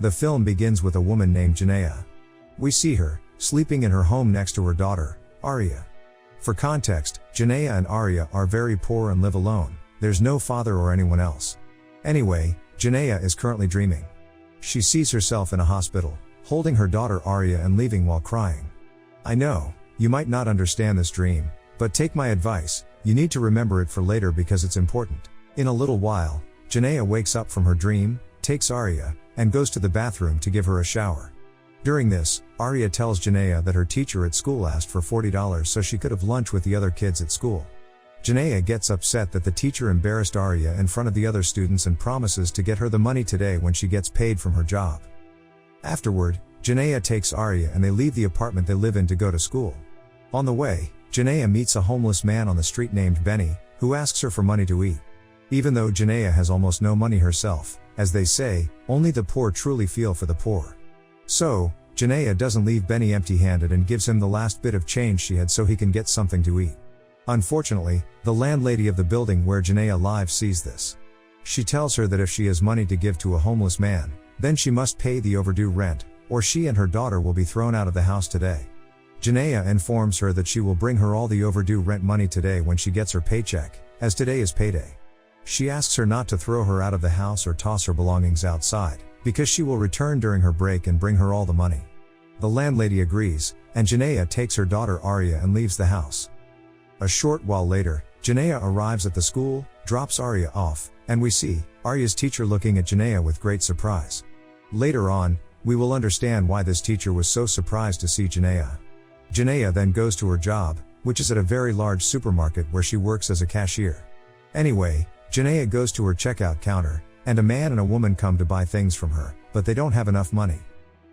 The film begins with a woman named Jana. We see her, sleeping in her home next to her daughter, Arya. For context, Jana and Arya are very poor and live alone, there's no father or anyone else. Anyway, Jana is currently dreaming. She sees herself in a hospital, holding her daughter Arya and leaving while crying. I know, you might not understand this dream, but take my advice, you need to remember it for later because it's important. In a little while, Jana wakes up from her dream, takes Arya, and goes to the bathroom to give her a shower. During this, Arya tells Jana that her teacher at school asked for $40 so she could have lunch with the other kids at school. Jana gets upset that the teacher embarrassed Arya in front of the other students and promises to get her the money today when she gets paid from her job. Afterward, Jana takes Arya and they leave the apartment they live in to go to school. On the way, Jana meets a homeless man on the street named Benny, who asks her for money to eat. Even though Jana has almost no money herself, as they say, only the poor truly feel for the poor. So, Jana doesn't leave Benny empty-handed and gives him the last bit of change she had so he can get something to eat. Unfortunately, the landlady of the building where Jana lives sees this. She tells her that if she has money to give to a homeless man, then she must pay the overdue rent, or she and her daughter will be thrown out of the house today. Jana informs her that she will bring her all the overdue rent money today when she gets her paycheck, as today is payday. She asks her not to throw her out of the house or toss her belongings outside, because she will return during her break and bring her all the money. The landlady agrees, and Jana takes her daughter Arya and leaves the house. A short while later, Jana arrives at the school, drops Arya off, and we see Arya's teacher looking at Jana with great surprise. Later on, we will understand why this teacher was so surprised to see Jana. Jana then goes to her job, which is at a very large supermarket where she works as a cashier. Anyway, Jana goes to her checkout counter, and a man and a woman come to buy things from her, but they don't have enough money.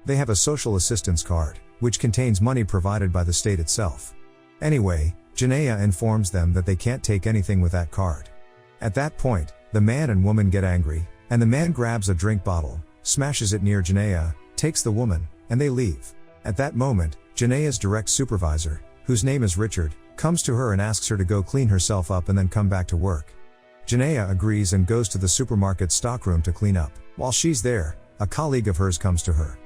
They have a social assistance card, which contains money provided by the state itself. Anyway, Jana informs them that they can't take anything with that card. At that point, the man and woman get angry, and the man grabs a drink bottle, smashes it near Jana, takes the woman, and they leave. At that moment, Jana's direct supervisor, whose name is Richard, comes to her and asks her to go clean herself up and then come back to work. Jana agrees and goes to the supermarket stockroom to clean up. While she's there, a colleague of hers comes to her.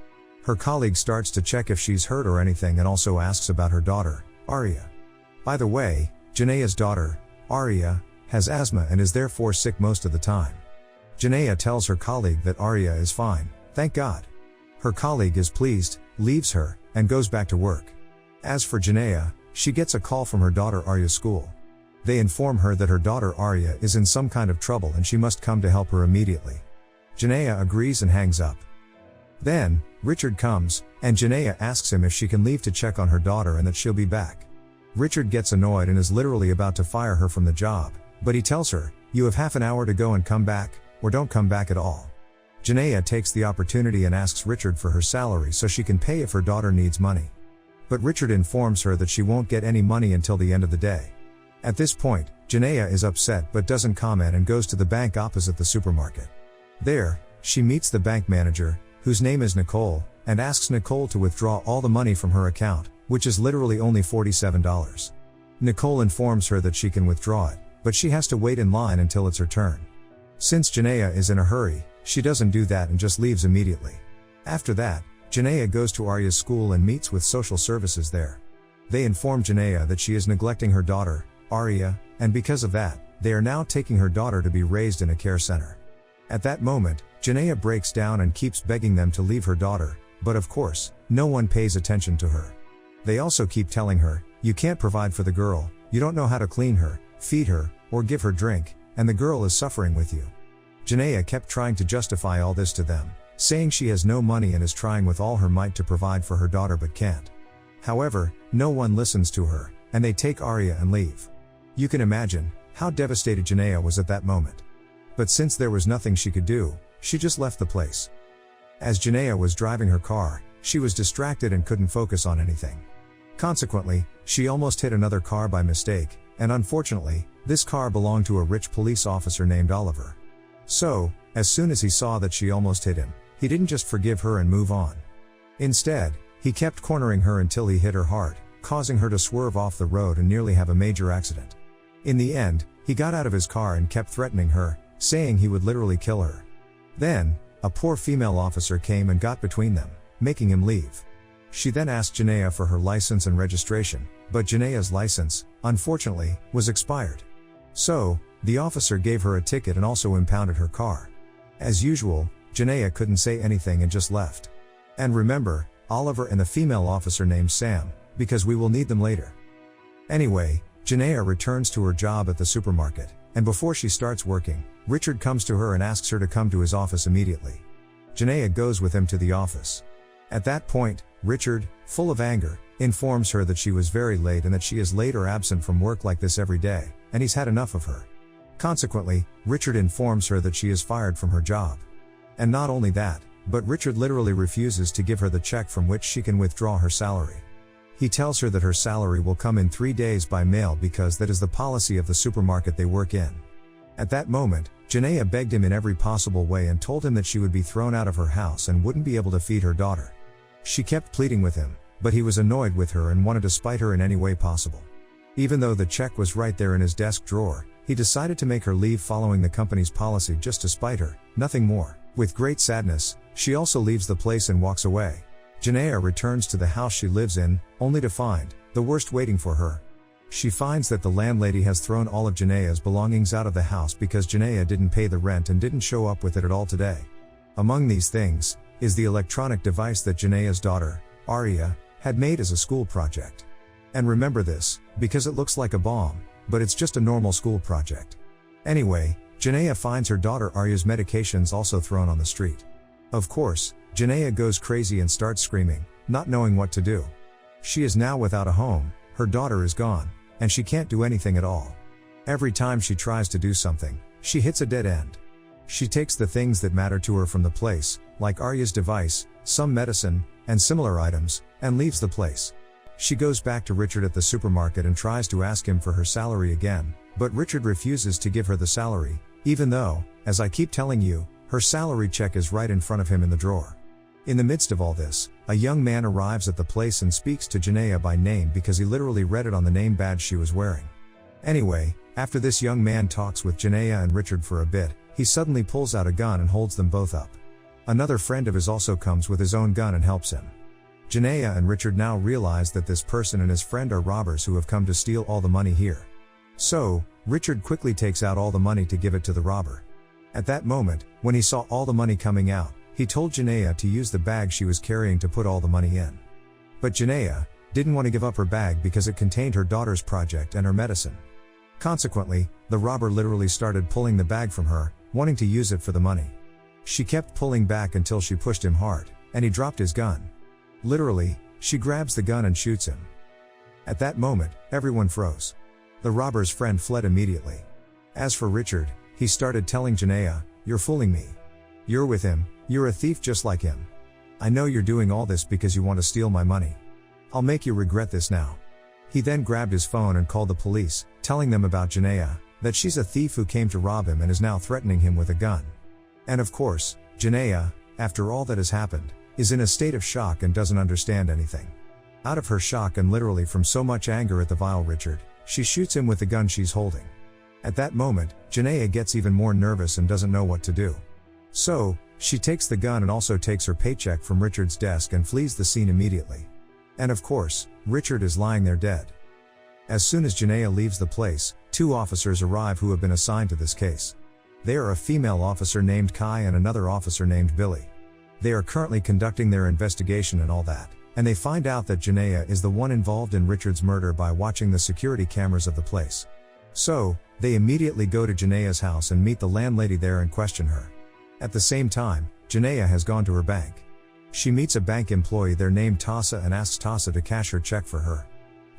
Her colleague starts to check if she's hurt or anything and also asks about her daughter, Arya. By the way, Jana's daughter, Arya, has asthma and is therefore sick most of the time. Jana tells her colleague that Arya is fine, thank God. Her colleague is pleased, leaves her, and goes back to work. As for Jana, she gets a call from her daughter Arya's school. They inform her that her daughter Arya is in some kind of trouble and she must come to help her immediately. Jana agrees and hangs up. Then, Richard comes, and Jana asks him if she can leave to check on her daughter and that she'll be back. Richard gets annoyed and is literally about to fire her from the job, but he tells her, "You have half an hour to go and come back, or don't come back at all." Jana takes the opportunity and asks Richard for her salary so she can pay if her daughter needs money. But Richard informs her that she won't get any money until the end of the day. At this point, Jana is upset but doesn't comment and goes to the bank opposite the supermarket. There, she meets the bank manager, whose name is Nicole, and asks Nicole to withdraw all the money from her account, which is literally only $47. Nicole informs her that she can withdraw it, but she has to wait in line until it's her turn. Since Jana is in a hurry, she doesn't do that and just leaves immediately. After that, Jana goes to Arya's school and meets with social services there. They inform Jana that she is neglecting her daughter, Arya, and because of that, they are now taking her daughter to be raised in a care center. At that moment, Jana breaks down and keeps begging them to leave her daughter, but of course, no one pays attention to her. They also keep telling her, "You can't provide for the girl, you don't know how to clean her, feed her, or give her drink, and the girl is suffering with you." Jana kept trying to justify all this to them, saying she has no money and is trying with all her might to provide for her daughter but can't. However, no one listens to her, and they take Arya and leave. You can imagine how devastated Jana was at that moment. But since there was nothing she could do, she just left the place. As Jana was driving her car, she was distracted and couldn't focus on anything. Consequently, she almost hit another car by mistake, and unfortunately, this car belonged to a rich police officer named Oliver. So, as soon as he saw that she almost hit him, he didn't just forgive her and move on. Instead, he kept cornering her until he hit her hard, causing her to swerve off the road and nearly have a major accident. In the end, he got out of his car and kept threatening her, saying he would literally kill her. Then, a poor female officer came and got between them, making him leave. She then asked Jana for her license and registration, but Jana's license, unfortunately, was expired. So, the officer gave her a ticket and also impounded her car. As usual, Jana couldn't say anything and just left. And remember, Oliver and the female officer named Sam, because we will need them later. Anyway, Jana returns to her job at the supermarket, and before she starts working, Richard comes to her and asks her to come to his office immediately. Jana goes with him to the office. At that point, Richard, full of anger, informs her that she was very late and that she is late or absent from work like this every day, and he's had enough of her. Consequently, Richard informs her that she is fired from her job. And not only that, but Richard literally refuses to give her the check from which she can withdraw her salary. He tells her that her salary will come in 3 days by mail because that is the policy of the supermarket they work in. At that moment, Jana begged him in every possible way and told him that she would be thrown out of her house and wouldn't be able to feed her daughter. She kept pleading with him, but he was annoyed with her and wanted to spite her in any way possible. Even though the check was right there in his desk drawer, he decided to make her leave following the company's policy just to spite her, nothing more. With great sadness, she also leaves the place and walks away. Jana returns to the house she lives in, only to find the worst waiting for her. She finds that the landlady has thrown all of Jana's belongings out of the house because Jana didn't pay the rent and didn't show up with it at all today. Among these things, is the electronic device that Jana's daughter, Arya, had made as a school project. And remember this, because it looks like a bomb, but it's just a normal school project. Anyway, Jana finds her daughter Arya's medications also thrown on the street. Of course, Jana goes crazy and starts screaming, not knowing what to do. She is now without a home, her daughter is gone, and she can't do anything at all. Every time she tries to do something, she hits a dead end. She takes the things that matter to her from the place, like Arya's device, some medicine, and similar items, and leaves the place. She goes back to Richard at the supermarket and tries to ask him for her salary again, but Richard refuses to give her the salary, even though, as I keep telling you, her salary check is right in front of him in the drawer. In the midst of all this, a young man arrives at the place and speaks to Jana by name because he literally read it on the name badge she was wearing. Anyway, after this young man talks with Jana and Richard for a bit, he suddenly pulls out a gun and holds them both up. Another friend of his also comes with his own gun and helps him. Jana and Richard now realize that this person and his friend are robbers who have come to steal all the money here. So, Richard quickly takes out all the money to give it to the robber. At that moment, when he saw all the money coming out, he told Jana to use the bag she was carrying to put all the money in. But Jana didn't want to give up her bag because it contained her daughter's project and her medicine. Consequently, the robber literally started pulling the bag from her, wanting to use it for the money. She kept pulling back until she pushed him hard, and he dropped his gun. Literally, she grabs the gun and shoots him. At that moment, everyone froze. The robber's friend fled immediately. As for Richard, he started telling Jana, "You're fooling me. You're with him, you're a thief just like him. I know you're doing all this because you want to steal my money. I'll make you regret this now." He then grabbed his phone and called the police, telling them about Jana, that she's a thief who came to rob him and is now threatening him with a gun. And of course, Jana, after all that has happened, is in a state of shock and doesn't understand anything. Out of her shock and literally from so much anger at the vile Richard, she shoots him with the gun she's holding. At that moment, Jana gets even more nervous and doesn't know what to do. So, she takes the gun and also takes her paycheck from Richard's desk and flees the scene immediately. And of course, Richard is lying there dead. As soon as Jana leaves the place, 2 officers arrive who have been assigned to this case. They are a female officer named Kai and another officer named Billy. They are currently conducting their investigation and all that, and they find out that Jana is the one involved in Richard's murder by watching the security cameras of the place. So, they immediately go to Jana's house and meet the landlady there and question her. At the same time, Jana has gone to her bank. She meets a bank employee there named Tasa and asks Tasa to cash her check for her.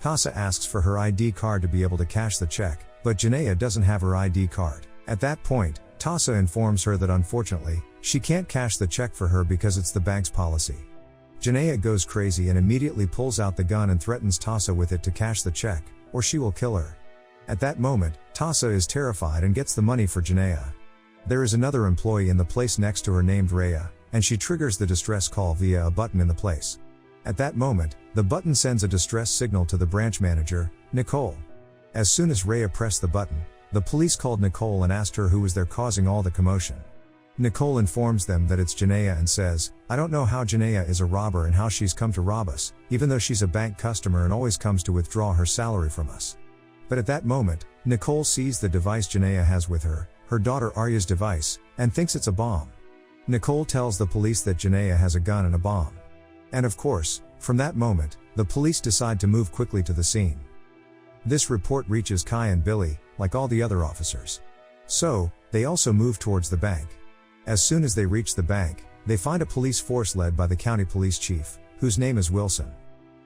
Tasa asks for her ID card to be able to cash the check, but Jana doesn't have her ID card. At that point, Tasa informs her that unfortunately, she can't cash the check for her because it's the bank's policy. Jana goes crazy and immediately pulls out the gun and threatens Tasa with it to cash the check, or she will kill her. At that moment, Tasa is terrified and gets the money for Jana. There is another employee in the place next to her named Rhea, and she triggers the distress call via a button in the place. At that moment, the button sends a distress signal to the branch manager, Nicole. As soon as Rhea pressed the button, the police called Nicole and asked her who was there causing all the commotion. Nicole informs them that it's Jana and says, "I don't know how Jana is a robber and how she's come to rob us, even though she's a bank customer and always comes to withdraw her salary from us." But at that moment, Nicole sees the device Jana has with her daughter Arya's device, and thinks it's a bomb. Nicole tells the police that Jana has a gun and a bomb. And of course, from that moment, the police decide to move quickly to the scene. This report reaches Kai and Billy, like all the other officers. So, they also move towards the bank. As soon as they reach the bank, they find a police force led by the county police chief, whose name is Wilson.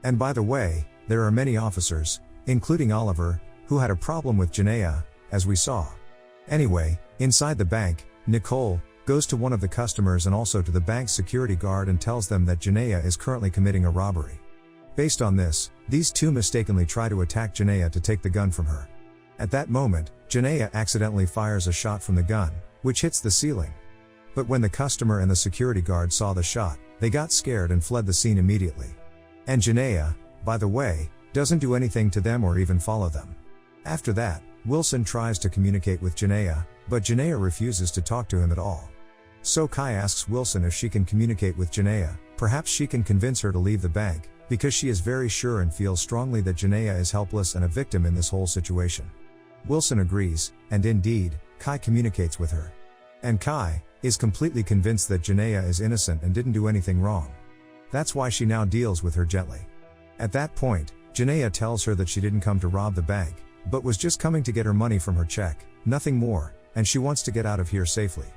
And by the way, there are many officers, including Oliver, who had a problem with Jana, as we saw. Anyway, inside the bank, Nicole goes to one of the customers and also to the bank's security guard and tells them that Jana is currently committing a robbery. Based on this, these two mistakenly try to attack Jana to take the gun from her. At that moment, Jana accidentally fires a shot from the gun, which hits the ceiling. But when the customer and the security guard saw the shot, they got scared and fled the scene immediately. And Jana, by the way, doesn't do anything to them or even follow them. After that, Wilson tries to communicate with Jana, but Jana refuses to talk to him at all. So Kai asks Wilson if she can communicate with Jana, perhaps she can convince her to leave the bank, because she is very sure and feels strongly that Jana is helpless and a victim in this whole situation. Wilson agrees, and indeed, Kai communicates with her. And Kai is completely convinced that Jana is innocent and didn't do anything wrong. That's why she now deals with her gently. At that point, Jana tells her that she didn't come to rob the bank, but was just coming to get her money from her check, nothing more, and she wants to get out of here safely.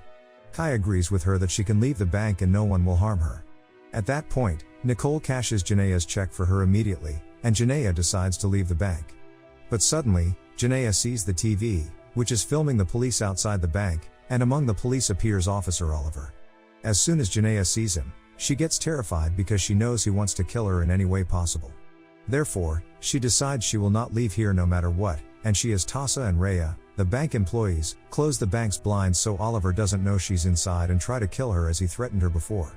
Kai agrees with her that she can leave the bank and no one will harm her. At that point, Nicole cashes Jana's check for her immediately, and Jana decides to leave the bank. But suddenly, Jana sees the TV, which is filming the police outside the bank, and among the police appears Officer Oliver. As soon as Jana sees him, she gets terrified because she knows he wants to kill her in any way possible. Therefore, she decides she will not leave here no matter what, and she has Tasa and Rhea, the bank employees, close the bank's blinds so Oliver doesn't know she's inside and try to kill her as he threatened her before.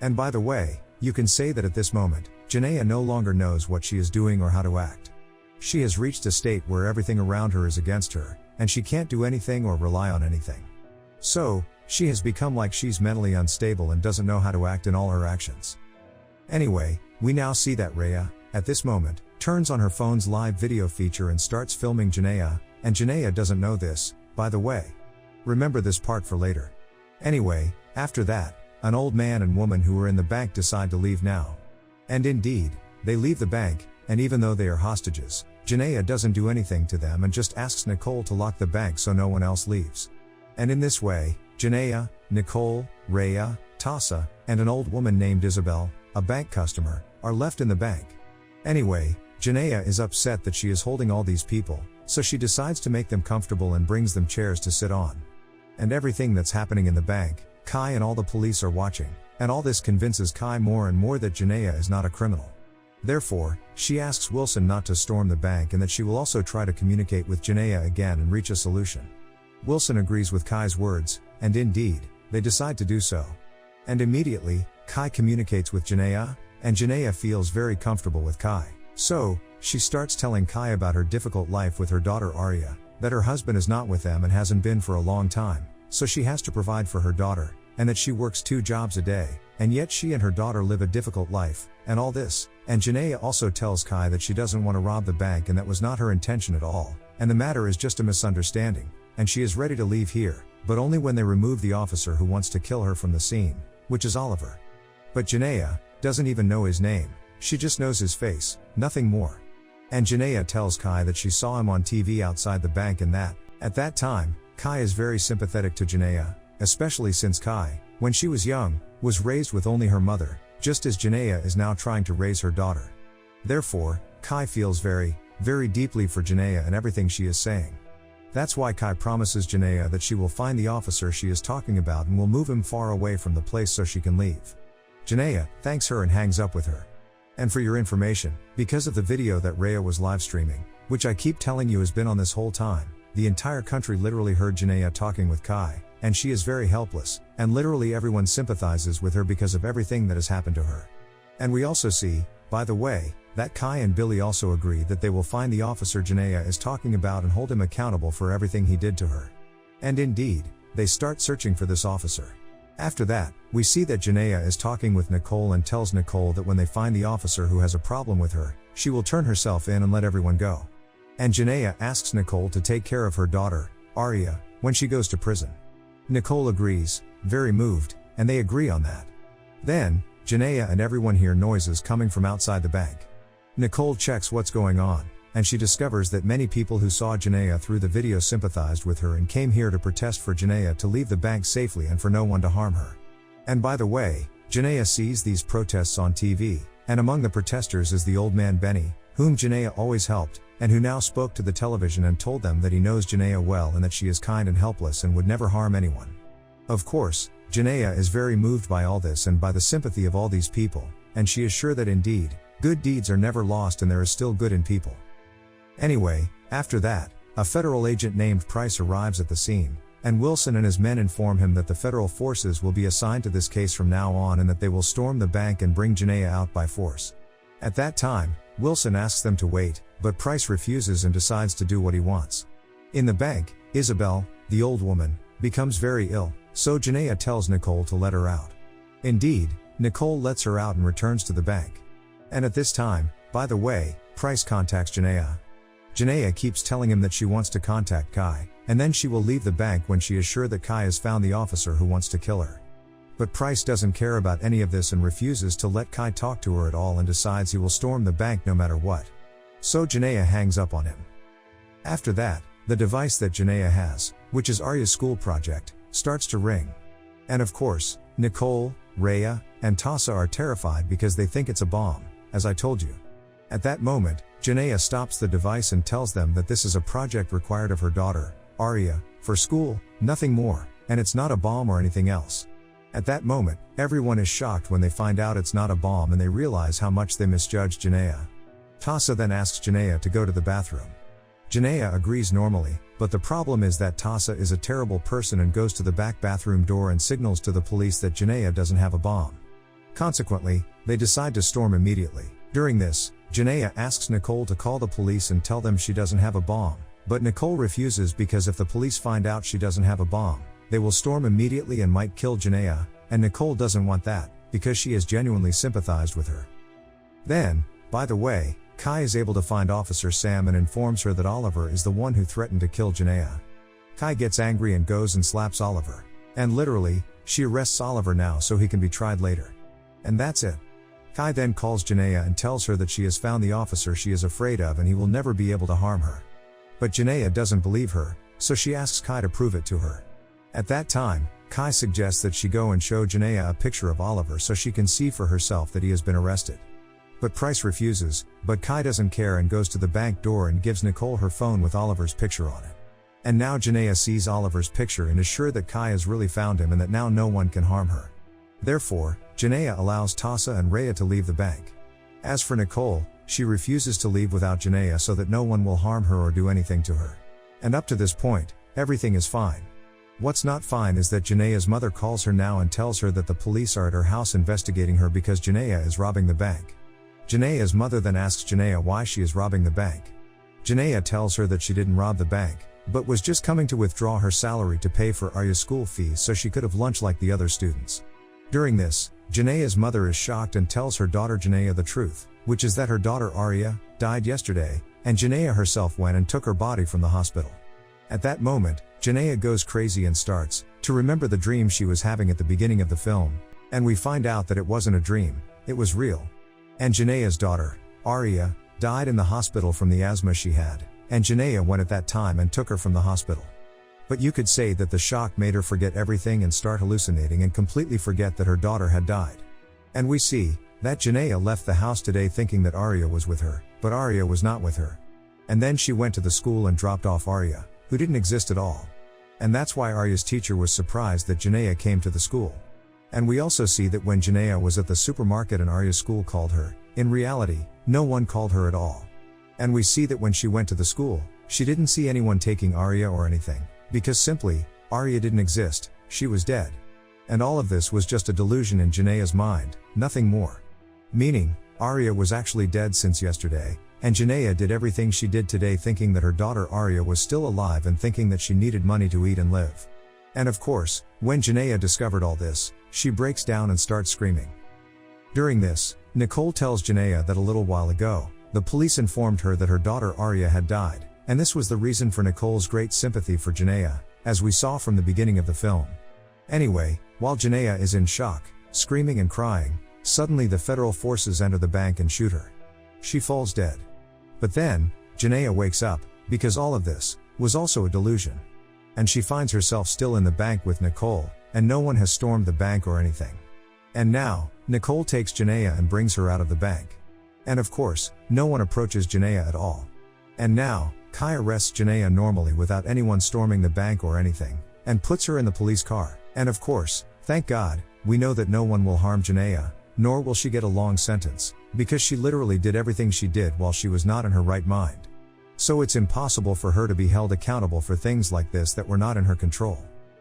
And by the way, you can say that at this moment, Jana no longer knows what she is doing or how to act. She has reached a state where everything around her is against her, and she can't do anything or rely on anything. So, she has become like she's mentally unstable and doesn't know how to act in all her actions. Anyway, we now see that Rhea, at this moment, turns on her phone's live video feature and starts filming Jana, and Jana doesn't know this, by the way. Remember this part for later. Anyway, after that, an old man and woman who were in the bank decide to leave now. And indeed, they leave the bank, and even though they are hostages, Jana doesn't do anything to them and just asks Nicole to lock the bank so no one else leaves. And in this way, Jana, Nicole, Rhea, Tasa, and an old woman named Isabel, a bank customer, are left in the bank. Anyway, Jana is upset that she is holding all these people, so she decides to make them comfortable and brings them chairs to sit on. And everything that's happening in the bank, Kai and all the police are watching, and all this convinces Kai more and more that Jana is not a criminal. Therefore, she asks Wilson not to storm the bank and that she will also try to communicate with Jana again and reach a solution. Wilson agrees with Kai's words, and indeed, they decide to do so. And immediately, Kai communicates with Jana, and Jana feels very comfortable with Kai. So, she starts telling Kai about her difficult life with her daughter Arya, that her husband is not with them and hasn't been for a long time, so she has to provide for her daughter, and that she works 2 jobs a day, and yet she and her daughter live a difficult life, and all this. And Jana also tells Kai that she doesn't want to rob the bank and that was not her intention at all, and the matter is just a misunderstanding, and she is ready to leave here, but only when they remove the officer who wants to kill her from the scene, which is Oliver. But Jana doesn't even know his name, she just knows his face, nothing more. And Jana tells Kai that she saw him on TV outside the bank and that, at that time, Kai is very sympathetic to Jana, especially since Kai, when she was young, was raised with only her mother, just as Jana is now trying to raise her daughter. Therefore, Kai feels very, very deeply for Jana and everything she is saying. That's why Kai promises Jana that she will find the officer she is talking about and will move him far away from the place so she can leave. Jana thanks her and hangs up with her. And for your information, because of the video that Rhea was live streaming, which I keep telling you has been on this whole time, the entire country literally heard Jana talking with Kai, and she is very helpless, and literally everyone sympathizes with her because of everything that has happened to her. And we also see, by the way, that Kai and Billy also agree that they will find the officer Jana is talking about and hold him accountable for everything he did to her. And indeed, they start searching for this officer. After that, we see that Jana is talking with Nicole and tells Nicole that when they find the officer who has a problem with her, she will turn herself in and let everyone go. And Jana asks Nicole to take care of her daughter, Arya, when she goes to prison. Nicole agrees, very moved, and they agree on that. Then, Jana and everyone hear noises coming from outside the bank. Nicole checks what's going on, and she discovers that many people who saw Jana through the video sympathized with her and came here to protest for Jana to leave the bank safely and for no one to harm her. And by the way, Jana sees these protests on TV, and among the protesters is the old man Benny, whom Jana always helped, and who now spoke to the television and told them that he knows Jana well and that she is kind and helpless and would never harm anyone. Of course, Jana is very moved by all this and by the sympathy of all these people, and she is sure that indeed, good deeds are never lost and there is still good in people. Anyway, after that, a federal agent named Price arrives at the scene, and Wilson and his men inform him that the federal forces will be assigned to this case from now on and that they will storm the bank and bring Jana out by force. At that time, Wilson asks them to wait, but Price refuses and decides to do what he wants. In the bank, Isabel, the old woman, becomes very ill, so Jana tells Nicole to let her out. Indeed, Nicole lets her out and returns to the bank. And at this time, by the way, Price contacts Jana. Jana keeps telling him that she wants to contact Kai, and then she will leave the bank when she is sure that Kai has found the officer who wants to kill her. But Price doesn't care about any of this and refuses to let Kai talk to her at all and decides he will storm the bank no matter what. So Jana hangs up on him. After that, the device that Jana has, which is Arya's school project, starts to ring. And of course, Nicole, Rhea, and Tassa are terrified because they think it's a bomb, as I told you. At that moment, Jana stops the device and tells them that this is a project required of her daughter, Arya, for school, nothing more, and it's not a bomb or anything else. At that moment, everyone is shocked when they find out it's not a bomb and they realize how much they misjudged Jana. Tassa then asks Jana to go to the bathroom. Jana agrees normally, but the problem is that Tassa is a terrible person and goes to the back bathroom door and signals to the police that Jana doesn't have a bomb. Consequently, they decide to storm immediately. During this, Jana asks Nicole to call the police and tell them she doesn't have a bomb, but Nicole refuses because if the police find out she doesn't have a bomb, they will storm immediately and might kill Jana, and Nicole doesn't want that, because she has genuinely sympathized with her. Then, by the way, Kai is able to find Officer Sam and informs her that Oliver is the one who threatened to kill Jana. Kai gets angry and goes and slaps Oliver. And literally, she arrests Oliver now so he can be tried later. And that's it. Kai then calls Jana and tells her that she has found the officer she is afraid of and he will never be able to harm her. But Jana doesn't believe her, so she asks Kai to prove it to her. At that time, Kai suggests that she go and show Jana a picture of Oliver so she can see for herself that he has been arrested. But Price refuses, but Kai doesn't care and goes to the bank door and gives Nicole her phone with Oliver's picture on it. And now Jana sees Oliver's picture and is sure that Kai has really found him and that now no one can harm her. Therefore, Jana allows Tassa and Rhea to leave the bank. As for Nicole, she refuses to leave without Jana so that no one will harm her or do anything to her. And up to this point, everything is fine. What's not fine is that Jana's mother calls her now and tells her that the police are at her house investigating her because Jana is robbing the bank. Jana's mother then asks Jana why she is robbing the bank. Jana tells her that she didn't rob the bank, but was just coming to withdraw her salary to pay for Arya's school fees so she could have lunch like the other students. During this, Jana's mother is shocked and tells her daughter Jana the truth, which is that her daughter Arya died yesterday, and Jana herself went and took her body from the hospital. At that moment, Jana goes crazy and starts to remember the dream she was having at the beginning of the film, and we find out that it wasn't a dream, it was real. And Jana's daughter, Arya, died in the hospital from the asthma she had, and Jana went at that time and took her from the hospital. But you could say that the shock made her forget everything and start hallucinating and completely forget that her daughter had died. And we see that Jana left the house today thinking that Arya was with her, but Arya was not with her. And then she went to the school and dropped off Arya, who didn't exist at all. And that's why Arya's teacher was surprised that Jana came to the school. And we also see that when Jana was at the supermarket and Arya's school called her, in reality, no one called her at all. And we see that when she went to the school, she didn't see anyone taking Arya or anything, because simply, Arya didn't exist, she was dead. And all of this was just a delusion in Jana's mind, nothing more. Meaning, Arya was actually dead since yesterday, and Jana did everything she did today thinking that her daughter Arya was still alive and thinking that she needed money to eat and live. And of course, when Jana discovered all this, she breaks down and starts screaming. During this, Nicole tells Jana that a little while ago, the police informed her that her daughter Arya had died, and this was the reason for Nicole's great sympathy for Jana, as we saw from the beginning of the film. Anyway, while Jana is in shock, screaming and crying, suddenly the federal forces enter the bank and shoot her. She falls dead. But then, Jana wakes up, because all of this was also a delusion. And she finds herself still in the bank with Nicole, and no one has stormed the bank or anything. And now, Nicole takes Jana and brings her out of the bank. And of course, no one approaches Jana at all. And now, Kai arrests Jana normally without anyone storming the bank or anything, and puts her in the police car. And of course, thank God, we know that no one will harm Jana, nor will she get a long sentence, because she literally did everything she did while she was not in her right mind. So it's impossible for her to be held accountable for things like this that were not in her control.